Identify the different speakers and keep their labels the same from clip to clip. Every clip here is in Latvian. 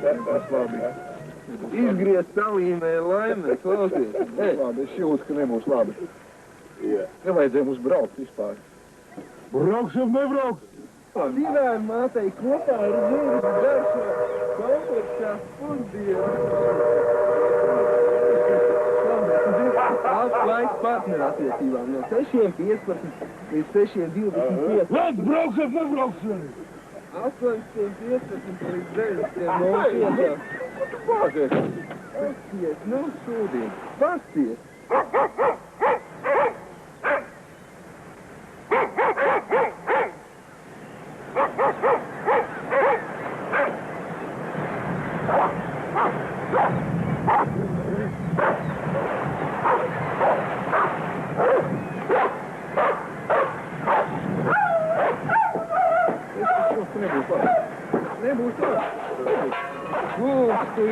Speaker 1: Nebūs labi.
Speaker 2: Izgriezt salīmē laimē, klausies.
Speaker 1: Labi, es jūtu, ka nebūs labi. Nevajadzēja mums braukt vispār.
Speaker 3: Brauksim, nebrauks!
Speaker 2: Divēm mātei kopā ar dzīves garšo kompleksās pusdienas. Laiks partnerattiecībām no 6:15 līdz 6:25.
Speaker 3: Labi, brauksim, nebrauksim!
Speaker 2: 8:15 līdz 9:05.
Speaker 1: Tu pācies!
Speaker 2: Pasties, nu šodien, pasties! Nebūs tā. Lūdzu, tu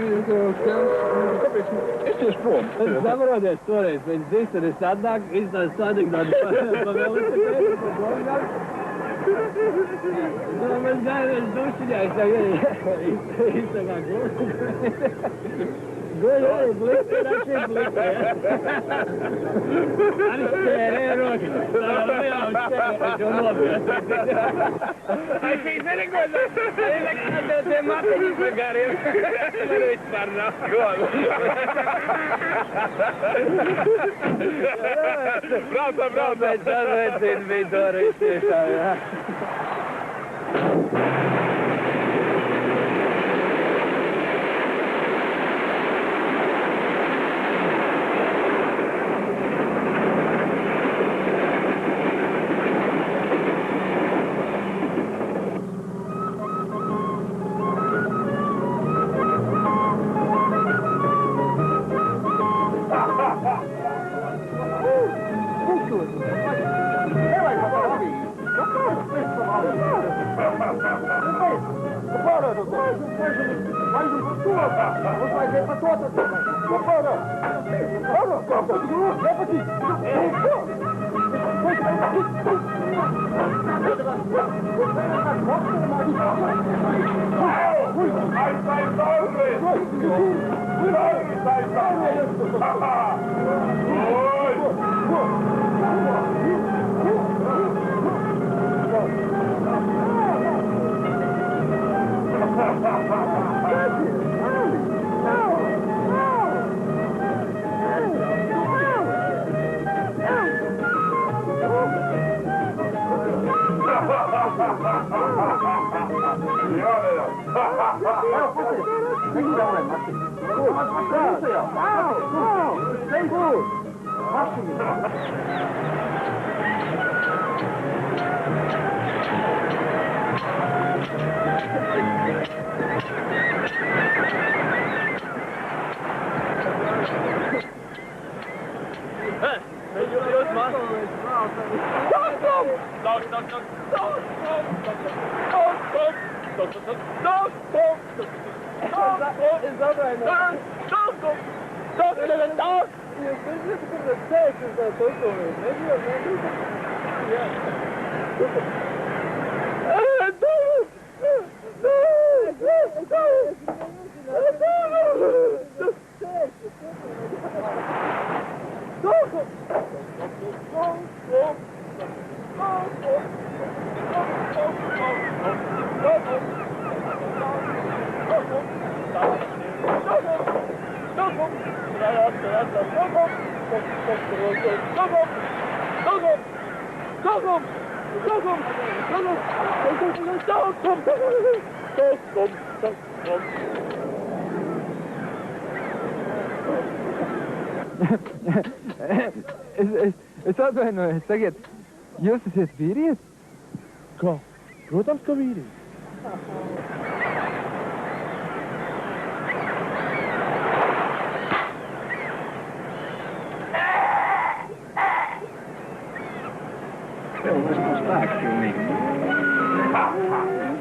Speaker 2: kāpēc? Es tieši prom.
Speaker 4: Saproties toreiz, pēc dzistanes atnāk, izstāst sadīgādi pa velosipēdu, pa blogādu. Mēs gājamies dušiņā, es tagad izstākā gluži. Gluži, blikti, raši blikti, ja? Arī šķērē roka. Tā liela šķērē, es jau nopjās. Ai, šīs nerekodās. Arī nekādā tie matiņi par gariem. Man vispār nav.
Speaker 3: Braucam!
Speaker 4: Pēc atveicina bija to arī tiešām, jā.
Speaker 2: Es atvainojos, tagad jūs esat vīrietis?
Speaker 3: Kā? Protams, ka vīrietis.
Speaker 1: Tev vairs nav spēks pilnīgi.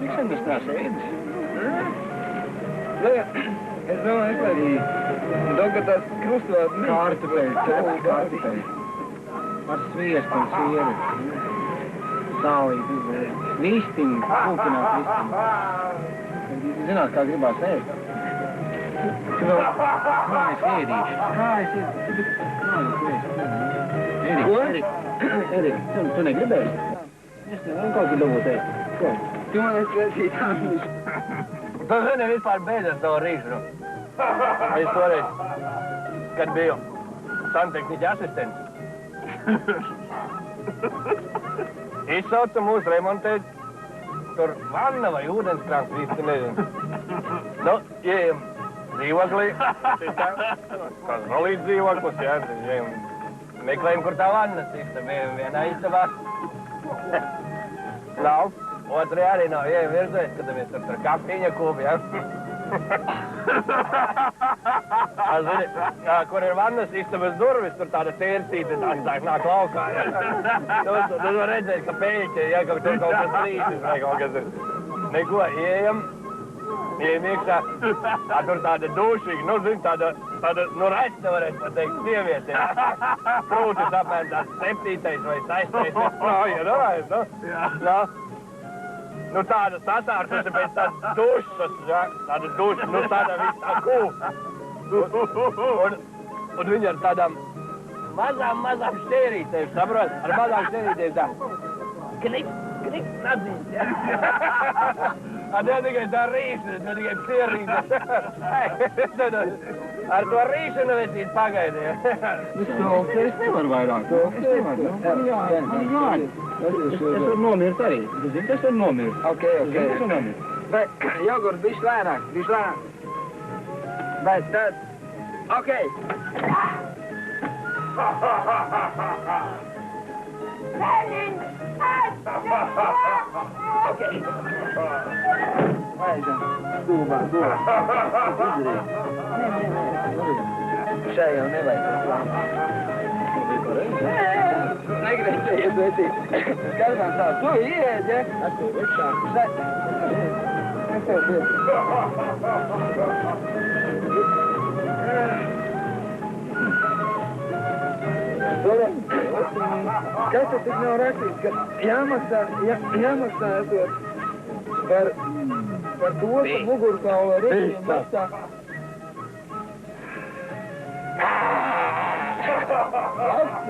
Speaker 1: Cik sen tas tās ēdis?
Speaker 2: Es domāju, ka arī tās krustvārdi kartupeļi, kārtupeļi. Ar sviestu un sieri. Sālīt, vistiņu, kūkināt vistiņu. Zināt, kā gribās ēst. Tu vēl... Kā es ēdīšu? Erik, tu negribēji? Es nezinu, kā tu dabūt ēst. Ko? Tu man esi redzīt tādu. Tu zini, vispār beidzas savu rīšu. Es toreiz, kad biju santehniķa asistents, izsauca mūs remontēt tur vanna vai ūdenskrāns, īsti nezinu. Nu, ieejam dzīvoklī, kāds nolīdz dzīvoklis, jā, ieejam, meklējam, kur tā vannas istaba, vienā istabā. Nav, otrajā arī nav, ieejam virsē, skatāmies tur kapiņa kūpi, jā. Zini, kur ir vannas istabas durvis, tur tāda tērsīte, nāk laukā, jā. Tu var redzēt, ka pēķi, jā, ka tur kaut kas trīsis vai kaut kas ir. Neko, ieejam iekšā, tur tāda dušīga, nu, zini, tāda, nu, resta varētu pateikt, sieviete, jā. Krūtis apmēram tāds 7. vai 6. Sprauja, nu, nu. Nu, tāda sasārtusi pēc tādas dušas, jā, tāda duša, nu, tāda viss tā kūp. Un viņi ar tādām mazām šķērītēm, saprot? Ar mazām šķērītēm tā. Klik, nadziņas, jā. Ne tikai tā rīšana, ne tikai pierīšana. Ar to rīšanu vecīt pagaidi, jā.
Speaker 1: Es nevaru vairāk. Es nevaru. Jā. Es varu nomirt arī. Tu zini, kas var nomirt?
Speaker 2: Ok. Bet jogurt bišķi lēnāk. Bet tad... Ok. Ok. Vajadzam. Stūbā. Šai jau nevajag. Negrēcējies, vecīt. Skatām tā. Tu ieiet, ja? Es tev iekšā. Es tev iekšā. Kas tad tik nav rakstīts, ka jāmaksā esot par to, ka mugurkaula rīķiem maksā?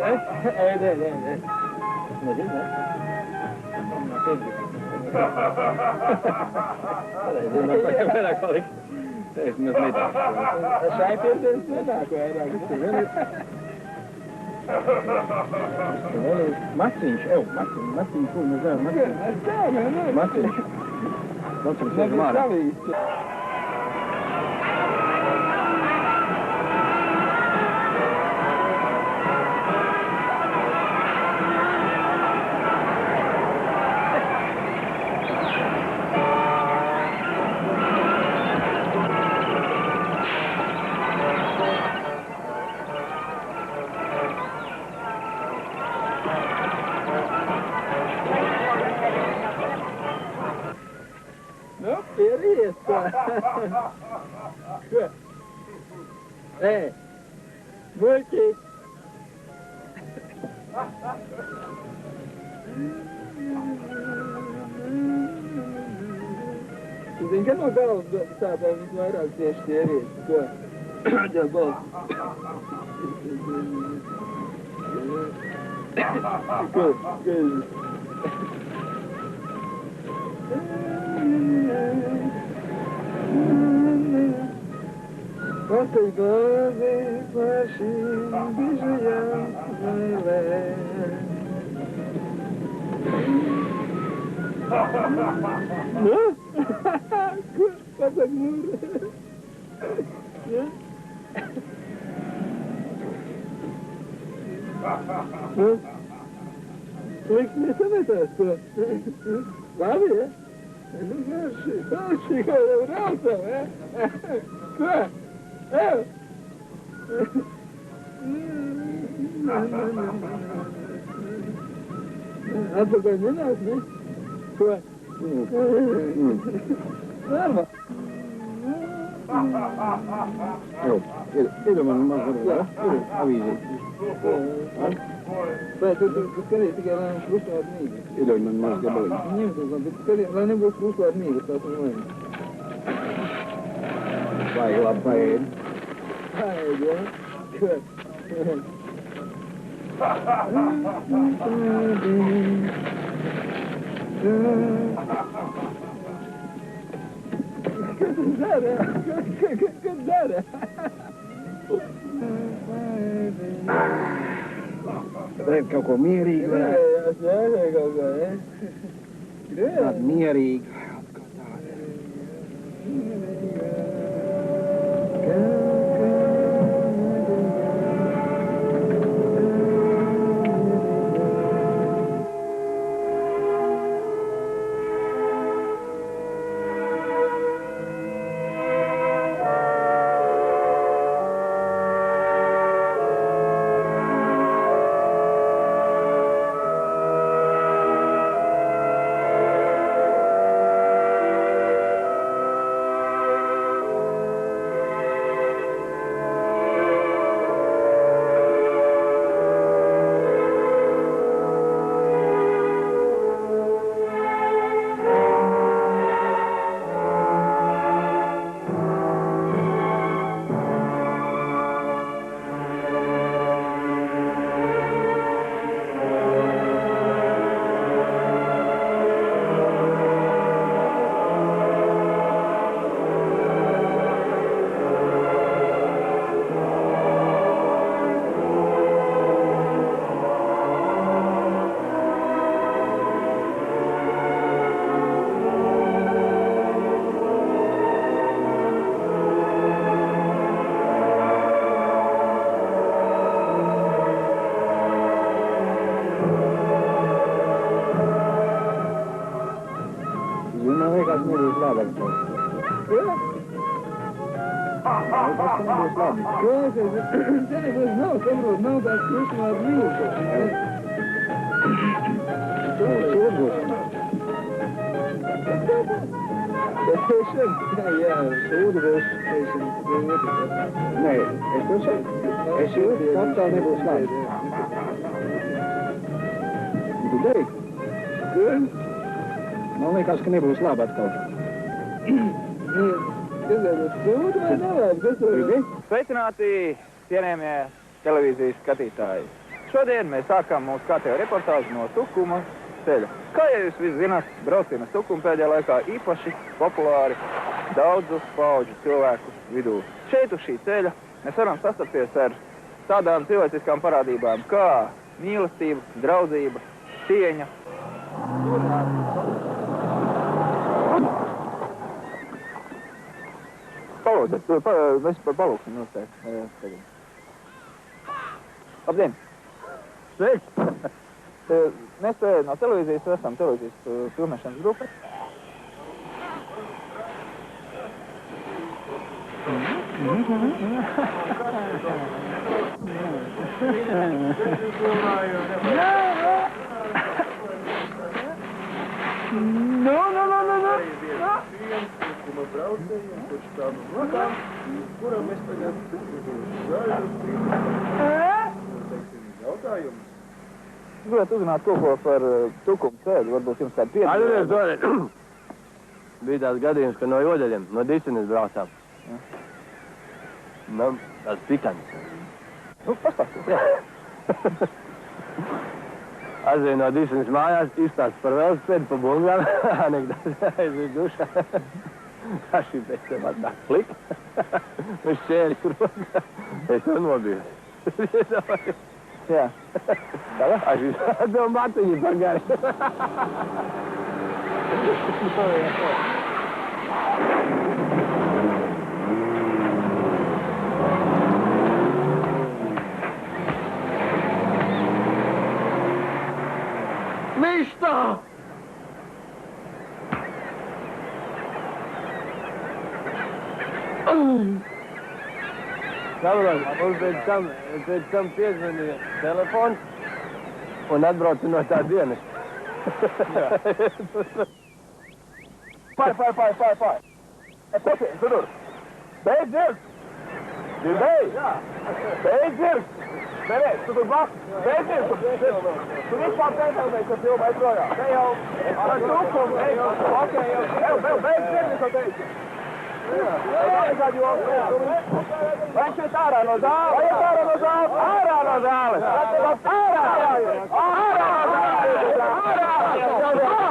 Speaker 2: Ēd. Nezinu, ne? Vairāk paliks. Es nezinu. Šai piesienas netāku vairāk. Maciņš, maciņš, kur mēs zinām, maciņš. Maciņš ir mārā. Ko? Muļķi! Tu zini, ka no galvas sāpēm visvairāk tieši ķērīt? Ko? Jā, balss. Ko? Patei glāzi par šīm bižajām vēlēm. Nu? Ko? Pasak mūri? Ja? Nu? Liks nesametās to? Labi, ja? Nu, garšī, kā jau raucam, ja? Ko? Atpakaļ nenāk, ne? Ko? Darba.
Speaker 1: Ir man mazliet, ir avīzē. Vai, tu skaties tikai, lai mums klusētu mīgas.
Speaker 2: Iedod man maz gabaliņu.
Speaker 1: Ņem to, bet skaties, lai nebūs klusētu mīgas, tās un vajag.
Speaker 2: Vajag labi paēd.
Speaker 1: Vajag, jā? Kad? Kas dara? Kas dara?
Speaker 2: Vajag kaut ko mierīgu.
Speaker 1: Jā, kaut ko, jā.
Speaker 2: Tādu mierīgu.
Speaker 5: Nav tās klusumās mīlestības. Jā, sūdu būs.
Speaker 2: Nē, es to saku. Es jūtu, ka tā nebūs labi. Tu teiksi? Man liekas, ka nebūs labi atkal.
Speaker 5: Kas ir sūdu vai nelābi? Kas ir?
Speaker 1: Sveicināti, cienējamie televīzijas skatītāji. Šodien mēs sākam mūsu kārtējo reportāžu no Tukuma ceļa. Kā jau jūs visi zināt, brauciena uz Tukumu pēdējā laikā īpaši populāri daudzu paudžu cilvēku vidū. Šeit uz šī ceļa mēs varam sastapties ar tādām cilvēciskām parādībām kā mīlestība, draudzība, cieņa. Palūdzu, mēs palūksim noteikti. Labdien! Sveiks! Mēs no televīzijas esam televīzijas filmēšanas grupa. No. Tukuma braucējiem, taču tādu blakām, kuram mēs tagad jautājumus. Gribētu uzrunāt kaut ko par Tukumu ceļu, varbūt jums kādu piedzīvojumu.
Speaker 2: Atceries, bija tāds gadījums, ka no Jodeļiem, no Disenes braucām. Nu, tāds pikants.
Speaker 1: Nu, pastāstīt, jā.
Speaker 2: Aizēju no Disenes mājās, izstāst par velospēdu, pa bulgām, anekdotas, aizēju dušā. Tā šī pēc tev atnāk plika. Viņš šķēris rokā. Es to nobiju.
Speaker 1: Jā.
Speaker 2: Tālā? Aš atdevu matiņu pagāri. Mišta! Saprot, mums pēc tam piezvanīja telefons un atbrauca no tā dienas.
Speaker 1: Pār. Es pasien, tur. Beidz dzirkt! Dzirdēji? Jā. Beidz dzirkt! Bereiz, tu tur blakus. Beidzies, tu vispār pēdējais, ka filmē projām. Te jau ar tukumu, beidz dzirdi, ko teici. Vai šeit ārā no zāles? Vai ārā no zāles? Ārā no zāles! Ārā! Ārā no zāles!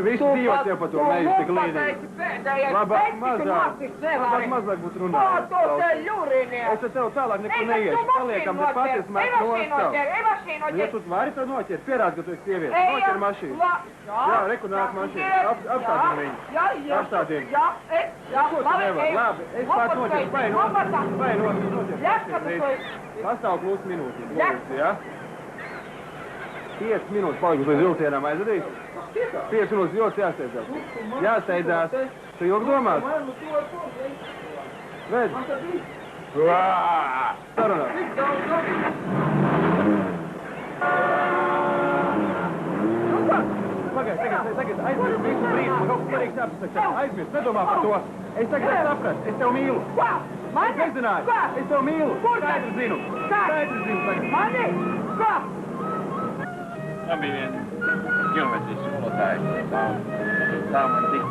Speaker 1: Visi dzīvot jau par to meju tik līdīgi. Mazāk būtu runāt. Es ar tev tālāk neko neiešu. Paliekam te paties mēs nostāv. Ja tu vari to noķert, pierādi, ka tu esi sievieti. Noķer mašīnu. Jā, reku nāk mašīnu. Apstādien viņu. Apstādien. Ko tu nevar? Labi, es pats noķeru. Vai noķer. Pastāv plus minūtes. Jā? 5 minūtes palikus līdz vilcienām aizvedīs. 5 minūtes ļoti jāsteidzās. Jāsteidzās. Tu ilgi domās? Ved. Sarunā. Tagad aizmirst visu brīdi. Man kaut kas svarīgs jāpasaka. Aizmirst, nedomā par to. Es tagad saprast. Es tev mīlu. Es nezināju. Es tev mīlu. Skaidri zinu. Skaidri zinu tagad.
Speaker 4: Mani?
Speaker 2: Man bija viena geometrijas skolotāja. Tā man tik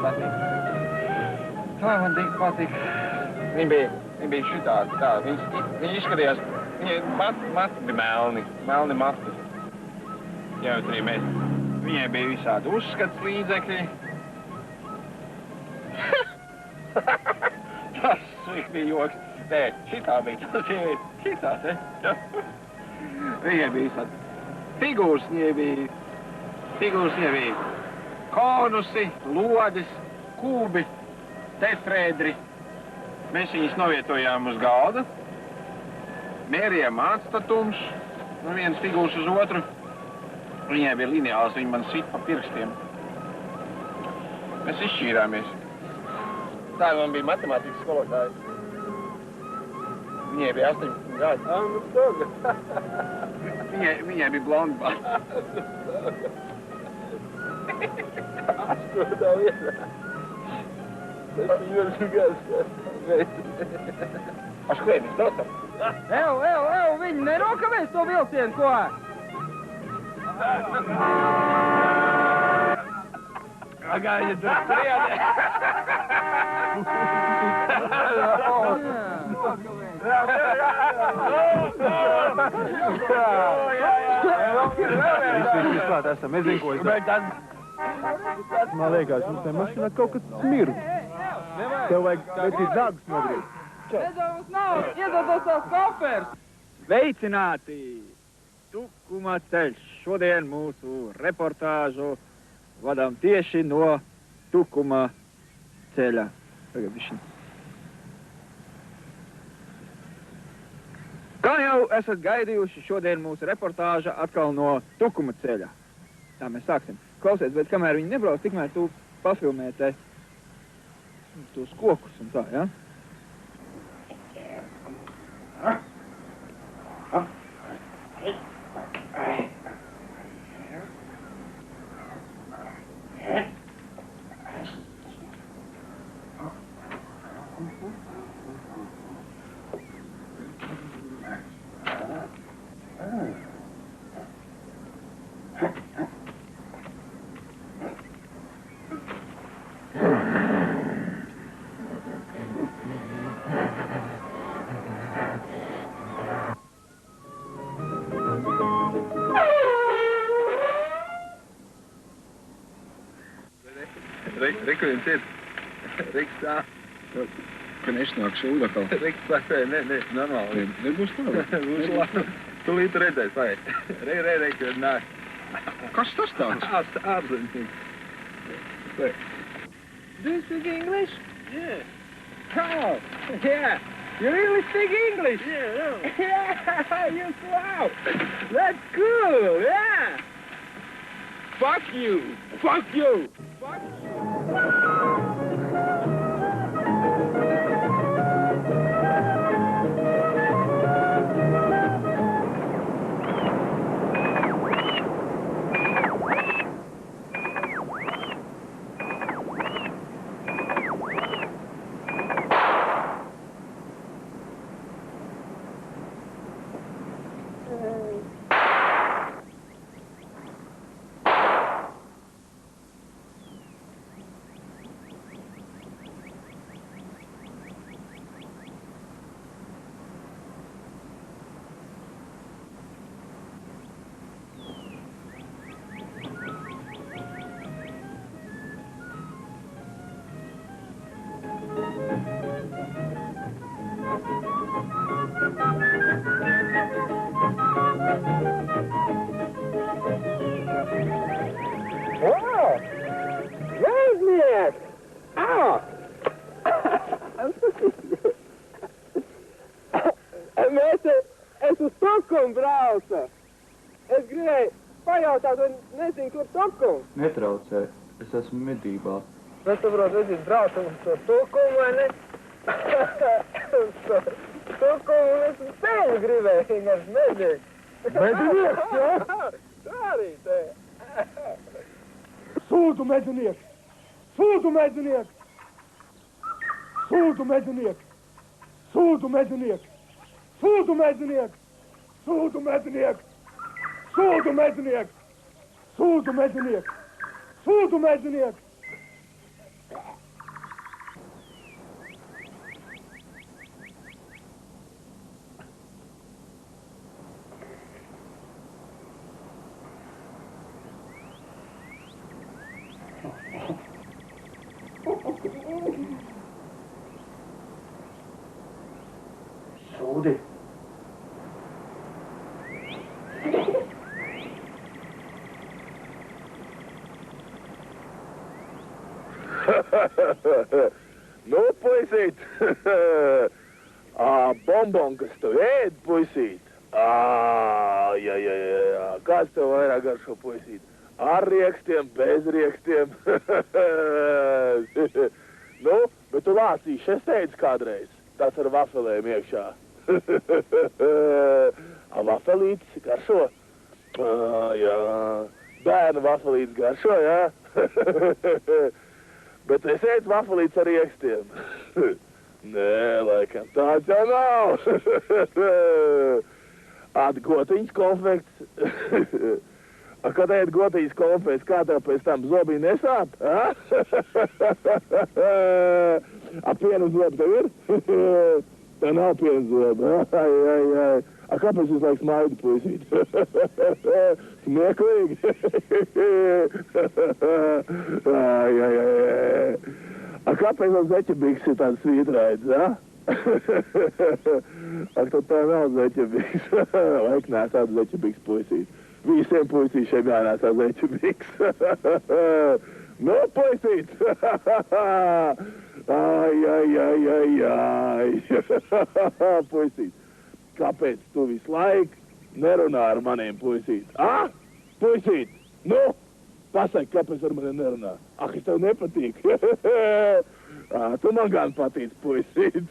Speaker 2: patīk. Viņa bija šitāda, tā. Viņa izskatījās, mati bija melni mati. Geometrija mēs. Viņai bija visādi uzskats līdzekļi. Tas bija joks. Nē, šitā bija tā sieviete. Šitā, te. Viņai bija visādi. Figūras viņai bija konusi, lodes, kubi, tetrēdri. Mēs viņus novietojām uz galda, mērījām atstatums no vienas figūras uz otru. Viņai bija lineāls, viņa man sit pa pirkstiem. Mēs izšķīrāmies. Tā man bija matemātikas skolotāja. Viņai bija 18 gadi. Viņai bija blonda bāta.
Speaker 5: Tā vietā. Tas ir ļoti gars.
Speaker 2: Pašklēnis, dotam.
Speaker 4: Viņi nerokavēs to vilcienu, ko?
Speaker 2: Pagaidi, tur triedē.
Speaker 1: Vispār esam, es zinu, ko es daru. Man liekas, mums te mašīnā kaut kas smird. Tev vajag vecīt dārgus nogrīt.
Speaker 4: Redzams nav, iedodos savus koferus.
Speaker 1: Sveicināti! Tukuma ceļš. Šodien mūsu reportāžu vadām tieši no Tukuma ceļa. Tagad višķi. Kā jau esat gaidījuši, šodien mūsu reportāža atkal no Tukuma ceļa. Tā mēs sāksim. Klausies, bet kamēr viņi nebrauc, tikmēr tu pafilmē te tos kokus un tā, ja?
Speaker 5: Reku viens ir. Riks tā.
Speaker 3: Ka nešnāk šūda kaut.
Speaker 5: Riks saka, ne, normāli.
Speaker 3: Nebūs labi.
Speaker 5: Būs labi. Tu līdz redzēs, vai? Reku nāk.
Speaker 3: Kas tas tāds?
Speaker 5: Ārzemnieks.
Speaker 1: Do you speak English?
Speaker 5: Yeah.
Speaker 1: Oh, yeah. You really speak English?
Speaker 5: Yeah.
Speaker 1: Yeah, wow. That's cool, yeah.
Speaker 3: Fuck you! Fuck you!
Speaker 1: Fuck you. Wow! Jāizniek! Au! Es uz Stokholmu braucu. Es gribēju pajautāt, un nezinu, kur Stokholmu.
Speaker 6: Netraucē, es esmu medībā.
Speaker 1: Nu, tu, protams, esi braucu uz Stokholmu, vai ne? Stokholmu, un es uz tevi gribēju, vienkārši nezinu.
Speaker 3: Medinieks, jā?
Speaker 1: Tā arī te.
Speaker 3: Sūdu medinieks! Sūdu medinieks! Sūdu medinieks! Sūdu medinieks! Sūdu medinieks! Sūdu medinieks! Sūdu medinieks! Sūdu medinieks! Sūdu medinieks! Sūdi!
Speaker 5: Nu, puisīt! Bonbon, kas tu ēd, puisīt? Jā. Kāds tev vairāk garšo, puisīt? Ar riekstiem, bez riekstiem? Nu, bet tu lācīši, es teicu kādreiz. Tas ar vafelēm iekšā. Vafelītis garšo? Jā. Bērnu vafelītis garšo, jā? Bet es ēdu vafelītis ar riekstiem. Nē, laikam, tāds jau nav. Gotiņas konfekts. Kad ēd gotiņas konfekts, kā tev pēc tam zobiņi nesāp? Piena zobi tev ir? Tā nav piena zobi. Kāpēc visu laiku smaidu, puisīt? Smieklīgi. Kāpēc man zeķebiks ir tāds svītraids, ja? Tad tā nav zeķebiks. Laik nesāt zeķebiks, puisīt. Visiem puisīšiem jānēsā zeķebiks. Nu, puisīt! Ai. Puisīt, kāpēc tu visu laiku nerunā ar maniem, puisīt? Puisīt, nu, pasaki, kāpēc ar maniem nerunā? Es tev nepatīk. Tu man gan patīc, puisīt.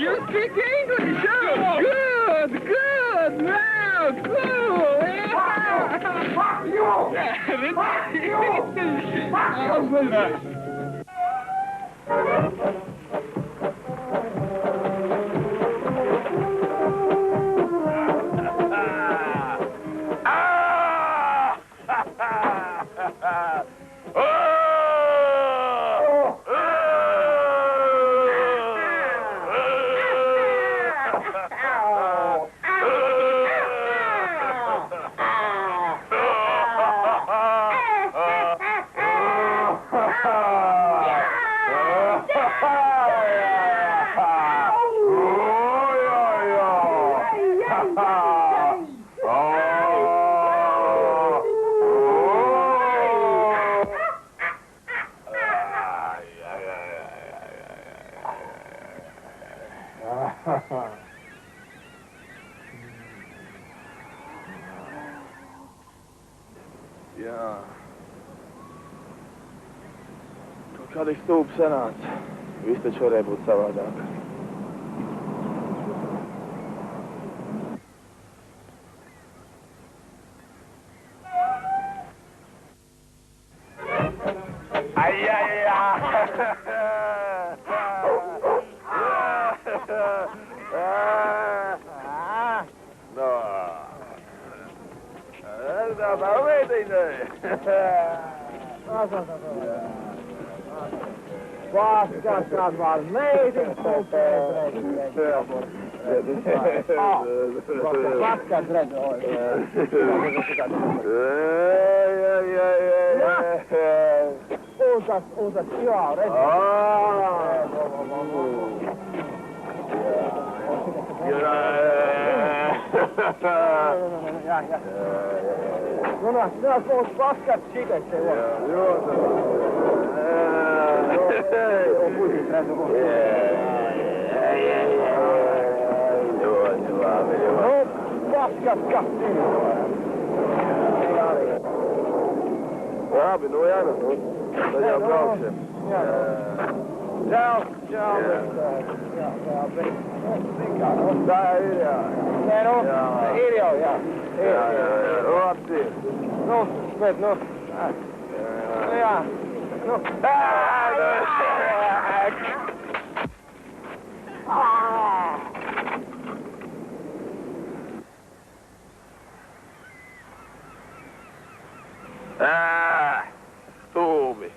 Speaker 4: you speak English? Oh, good, good, now, cool.
Speaker 3: Fuck you!
Speaker 5: Jā. Kaut kādi stūpi sanāca. Viss taču varēja būt savādāk.
Speaker 3: Paskas var meitins, paskas redz, Uzas, jā, redz. Nāc, mums paskats šitais te paskats, kas ir.
Speaker 5: Labi, nu jā, nu. Tad jau brauksim.
Speaker 3: Čau. Tā ir, jā. Nē, nu, ir jau, jā.
Speaker 5: Labi.
Speaker 3: Nu, bet, nu. Jā. Nu.
Speaker 5: Stūmi.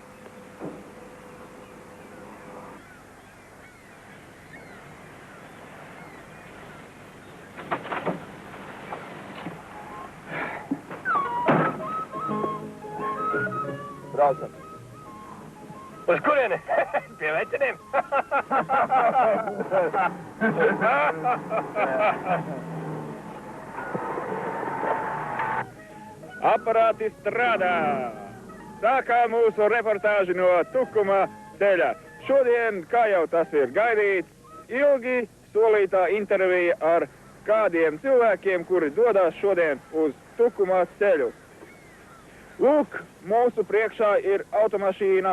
Speaker 5: Braucam.
Speaker 2: Uz kurieni? Pie veciniem?
Speaker 1: Aparāti strādā! Sākām mūsu reportāži no Tukuma ceļa. Šodien, kā jau tas ir gaidīts, ilgi solītā intervija ar kādiem cilvēkiem, kuri dodas šodien uz Tukuma ceļu. Lūk, mūsu priekšā ir automašīna,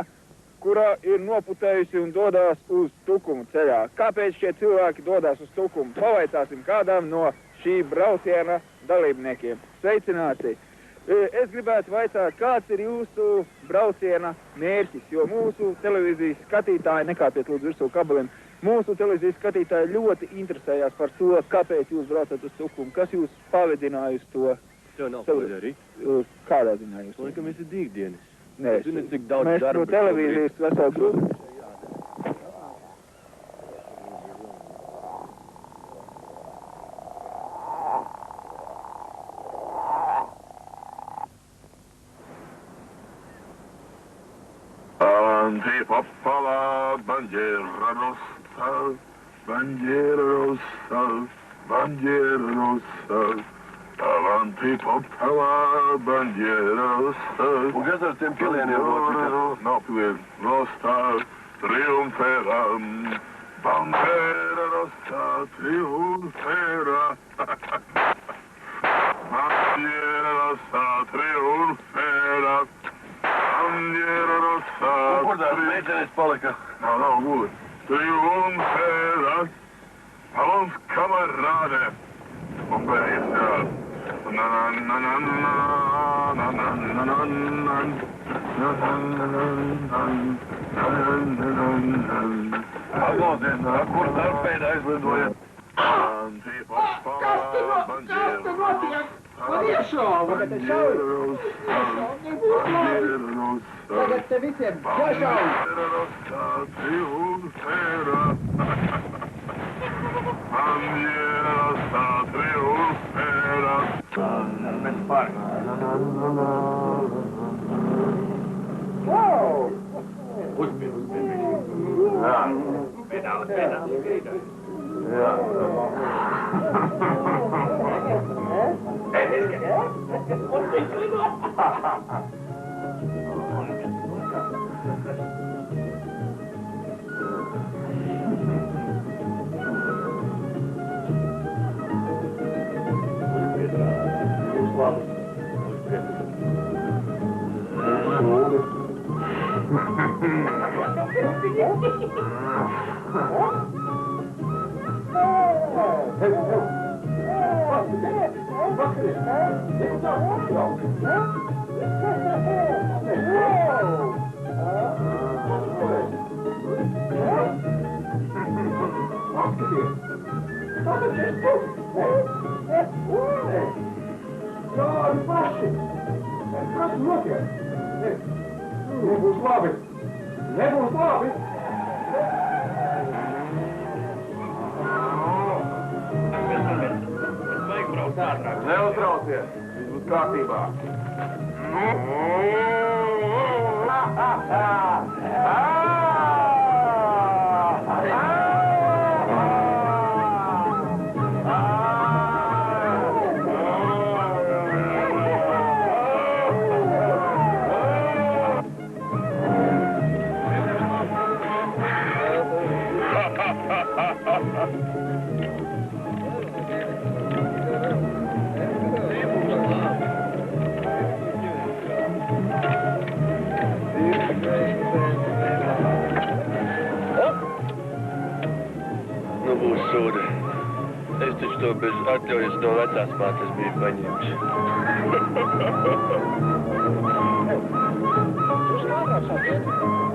Speaker 1: kura ir noputējusi un dodas uz Tukumu ceļā. Kāpēc šie cilvēki dodas uz Tukumu? Pavaicāsim kādam no šī brauciena dalībniekiem. Sveicināti! Es gribētu vaicāt, kāds ir jūsu brauciena mērķis, jo mūsu televīzijas skatītāji, nekāpiet lūdzu virsū kabelim, mūsu televīzijas skatītāji ļoti interesējās par to, kāpēc jūs braucat uz Tukumu, kas jūs pavedināja uz to.
Speaker 2: Tev nav ko darīt?
Speaker 1: Kādā ziņā jūs?
Speaker 2: Laikam esi dīgdienis.
Speaker 1: Nē,
Speaker 2: zini, cik daudz
Speaker 1: mēs
Speaker 2: darba
Speaker 1: no televīzijas veselu grupu.
Speaker 5: Avanti papala, bandiera rossa, bandiera rossa, bandiera rossa. Avanti papala, bandiera rossa.
Speaker 2: Un kas ar tiem pilieniem notika?
Speaker 5: Nav pilieni. Rossa, triumfera, bandiera rossa, triumfera. Bandiera rossa, triumfera. Bandiera rossa.
Speaker 2: Kur tās meitenes palika?
Speaker 5: Nav gluži. Triumfera.
Speaker 7: Halons kamerāde. Un pēc Paklausies, kur starpēd aizlidojat?
Speaker 3: Kas te notiek? Man iešauba, bet es šauju. Nebūs labi. Tagad te visiem jāšauj. Wow! Nebūs labi! Nebūs labi! Neuztraucies, viss būs kārtībā.
Speaker 2: Nu būs sūdi. Es taču to bez atļaujas no vecās mātes biju paņēmis.
Speaker 3: Tu strādā šādi?